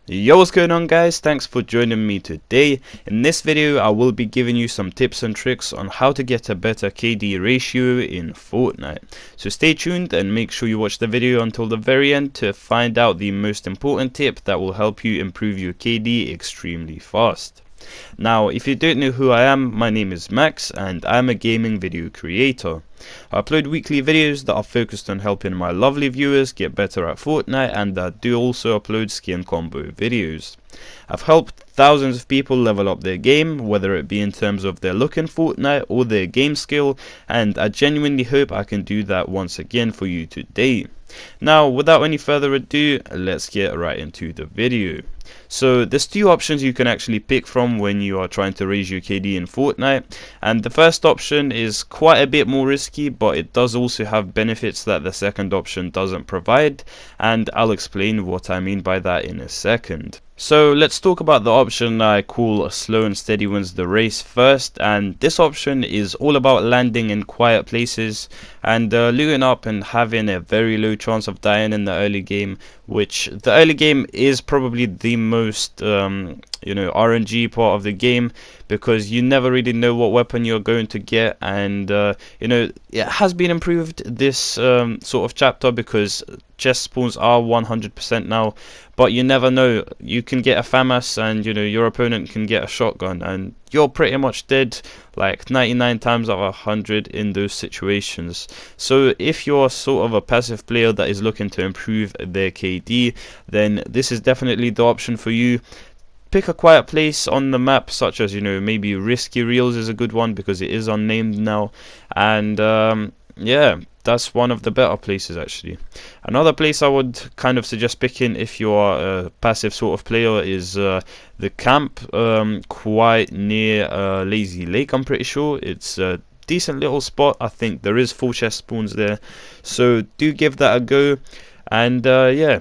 Yo, what's going on guys? Thanks for joining me today. In this video I will be giving you some tips and tricks on how to get a better KD ratio in Fortnite. So stay tuned and make sure you watch the video until the very end to find out the most important tip that will help you improve your KD extremely fast. Now, if you don't know who I am, my name is Max and I'm a gaming video creator. I upload weekly videos that are focused on helping my lovely viewers get better at Fortnite, and I do also upload skin combo videos. I've helped thousands of people level up their game, whether it be in terms of their look in Fortnite or their game skill, and I genuinely hope I can do that once again for you today. Now, without any further ado, let's get right into the video. So there's two options you can actually pick from when you are trying to raise your KD in Fortnite, and the first option is quite a bit more risky, but it does also have benefits that the second option doesn't provide, and I'll explain what I mean by that in a second. So let's talk about the option I call slow and steady wins the race first, and this option is all about landing in quiet places and looting up and having a very low chance of dying in the early game, which the early game is probably the most RNG part of the game, because you never really know what weapon you're going to get, and it has been improved this sort of chapter because chest spawns are 100% now, but you never know. You can get a FAMAS and your opponent can get a shotgun and you're pretty much dead like 99 times out of 100 in those situations. So if you're sort of a passive player that is looking to improve their KD, then this is definitely the option for you. Pick a quiet place on the map, such as maybe Risky Reels is a good one because it is unnamed now, and yeah, that's one of the better places actually. Another place I would kind of suggest picking if you are a passive sort of player is the camp, quite near Lazy Lake. I'm pretty sure it's a decent little spot. I think there is 4 chest spawns there, so do give that a go. And yeah,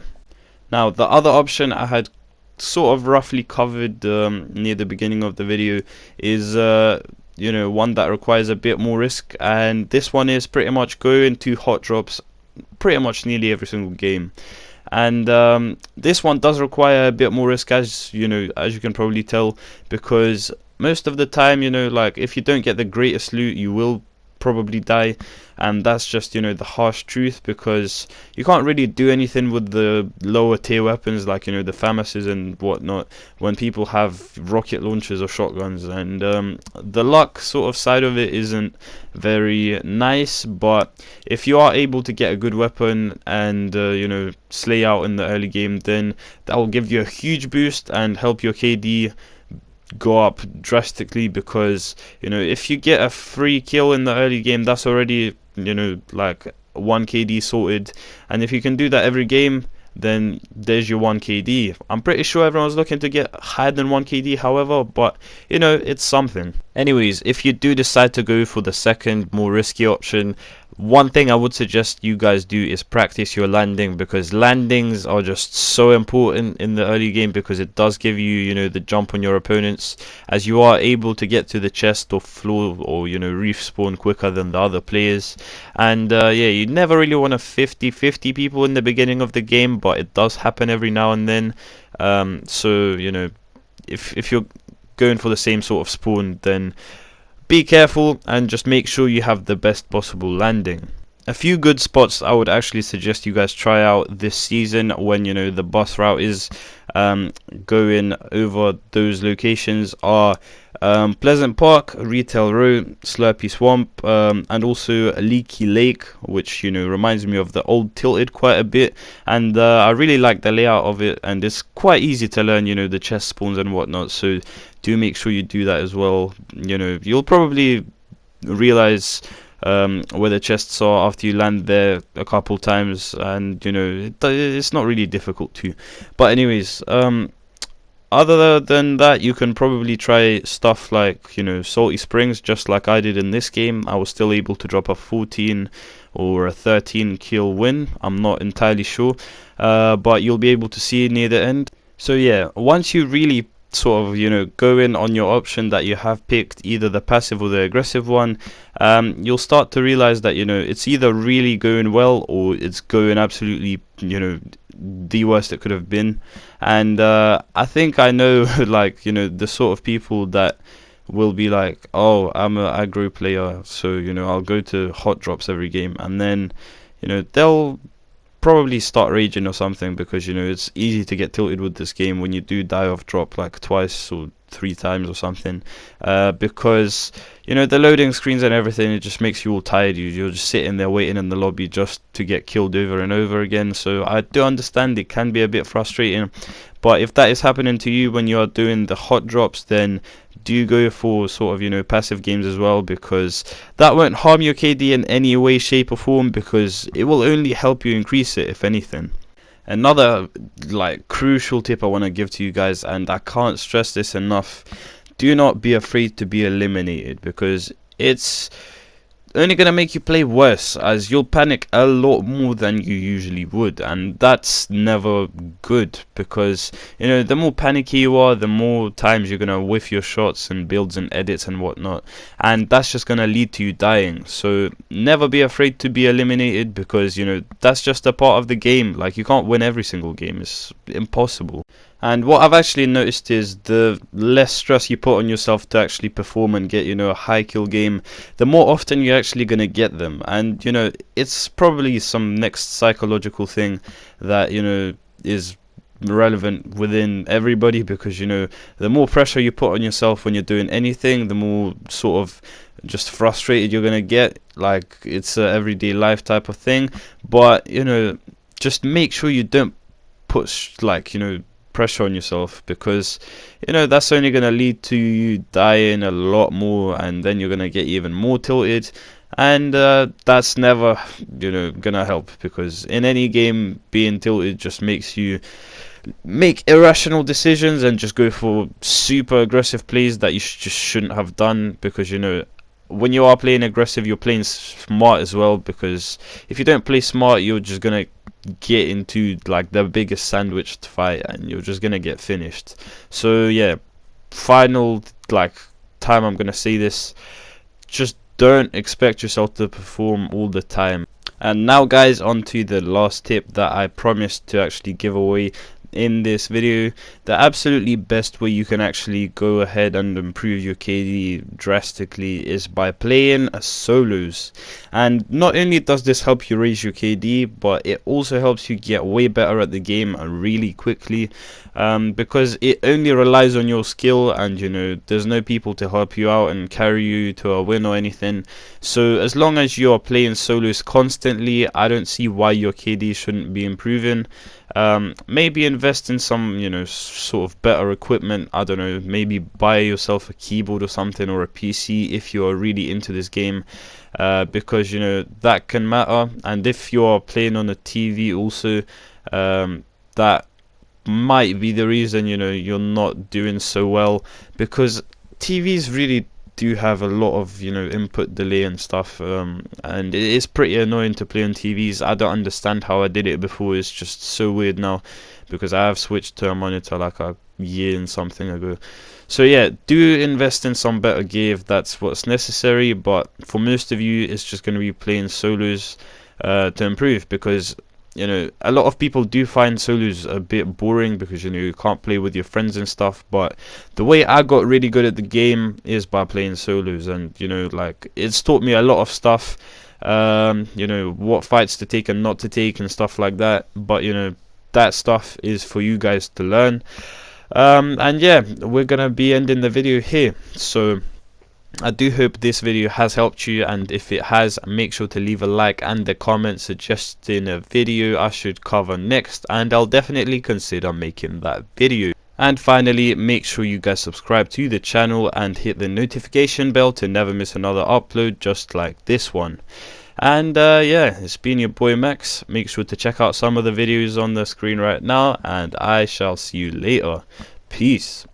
now the other option I had sort of roughly covered near the beginning of the video is one that requires a bit more risk, and this one is pretty much going to hot drops pretty much nearly every single game. And this one does require a bit more risk, as you can probably tell, because most of the time, like if you don't get the greatest loot, you will probably die, and that's just the harsh truth, because you can't really do anything with the lower tier weapons like the FAMASes and whatnot when people have rocket launchers or shotguns, and the luck sort of side of it isn't very nice. But if you are able to get a good weapon and slay out in the early game, then that will give you a huge boost and help your KD go up drastically, because if you get a free kill in the early game, that's already like 1 KD sorted, and if you can do that every game, then there's your 1 KD. I'm pretty sure everyone's looking to get higher than 1 KD, however, but it's something. Anyways, if you do decide to go for the second more risky option, one thing I would suggest you guys do is practice your landing, because landings are just so important in the early game, because it does give you the jump on your opponents, as you are able to get to the chest or floor or reef spawn quicker than the other players. And yeah, you never really want to 50-50 people in the beginning of the game, but it does happen every now and then. So if you're going for the same sort of spawn, then be careful and just make sure you have the best possible landing. A few good spots I would actually suggest you guys try out this season when the bus route is going over those locations are Pleasant Park, Retail Row, Slurpy Swamp, and also Leaky Lake, which reminds me of the old Tilted quite a bit, and I really like the layout of it, and it's quite easy to learn the chest spawns and whatnot, so do make sure you do that as well. You'll probably realize where the chests are after you land there a couple times, and it's not really difficult to. But anyways, other than that, you can probably try stuff like Salty Springs, just like I did in this game. I was still able to drop a 14 or a 13 kill win, I'm not entirely sure, but you'll be able to see near the end. So yeah, once you really sort of, you know, go in on your option that you have picked, either the passive or the aggressive one, you'll start to realize that, you know, it's either really going well or it's going absolutely, you know, the worst it could have been. And I think I know like, you know, the sort of people that will be like, oh, I'm an aggro player, so, you know, I'll go to hot drops every game, and then, you know, they'll probably start raging or something, because, you know, it's easy to get tilted with this game when you do die off drop like twice or 3 times or something, because, you know, the loading screens and everything, it just makes you all tired. You're just sitting there waiting in the lobby just to get killed over and over again. So I do understand it can be a bit frustrating, but if that is happening to you when you are doing the hot drops, then do go for sort of, you know, passive games as well, because that won't harm your KD in any way, shape or form, because it will only help you increase it, if anything. Another like crucial tip I want to give to you guys, and I can't stress this enough: do not be afraid to be eliminated, because it's only going to make you play worse, as you'll panic a lot more than you usually would, and that's never good, because, you know, the more panicky you are, the more times you're going to whiff your shots and builds and edits and whatnot, and that's just going to lead to you dying. So never be afraid to be eliminated, because, you know, that's just a part of the game. Like, you can't win every single game, it's impossible. And what I've actually noticed is the less stress you put on yourself to actually perform and get, you know, a high kill game, the more often you're actually going to get them. And, you know, it's probably some next psychological thing that, you know, is relevant within everybody, because, you know, the more pressure you put on yourself when you're doing anything, the more sort of just frustrated you're going to get. Like, it's a everyday life type of thing. But, you know, just make sure you don't put like, you know, pressure on yourself, because, you know, that's only going to lead to you dying a lot more, and then you're going to get even more tilted, and that's never, you know, gonna help, because in any game being tilted just makes you make irrational decisions and just go for super aggressive plays that you just shouldn't have done, because, you know, when you are playing aggressive, you're playing smart as well, because if you don't play smart, you're just gonna get into like the biggest sandwich fight and you're just gonna get finished. So yeah, final like time I'm gonna say this: just don't expect yourself to perform all the time. And now guys, on to the last tip that I promised to actually give away in this video. The absolutely best way you can actually go ahead and improve your KD drastically is by playing solos. And not only does this help you raise your KD, but it also helps you get way better at the game really quickly, because it only relies on your skill, and, you know, there's no people to help you out and carry you to a win or anything. So as long as you're playing solos constantly, I don't see why your KD shouldn't be improving. Maybe invest in some, you know, sort of better equipment. I don't know, maybe buy yourself a keyboard or something, or a PC if you are really into this game, because, you know, that can matter. And if you are playing on a TV also, that might be the reason, you know, you're not doing so well, because TVs really do have a lot of, you know, input delay and stuff, and it is pretty annoying to play on TVs. I don't understand how I did it before. It's just so weird now, because I have switched to a monitor like a year and something ago. So yeah, do invest in some better gear if that's what's necessary, but for most of you it's just going to be playing solos to improve, because, you know, a lot of people do find solos a bit boring, because, you know, you can't play with your friends and stuff. But the way I got really good at the game is by playing solos, and, you know, like, it's taught me a lot of stuff, you know, what fights to take and not to take and stuff like that. But, you know, that stuff is for you guys to learn. And yeah, we're gonna be ending the video here. So I do hope this video has helped you, and if it has, make sure to leave a like and a comment suggesting a video I should cover next, and I'll definitely consider making that video. And finally, make sure you guys subscribe to the channel and hit the notification bell to never miss another upload just like this one. And yeah, it's been your boy Max. Make sure to check out some of the videos on the screen right now, and I shall see you later. Peace.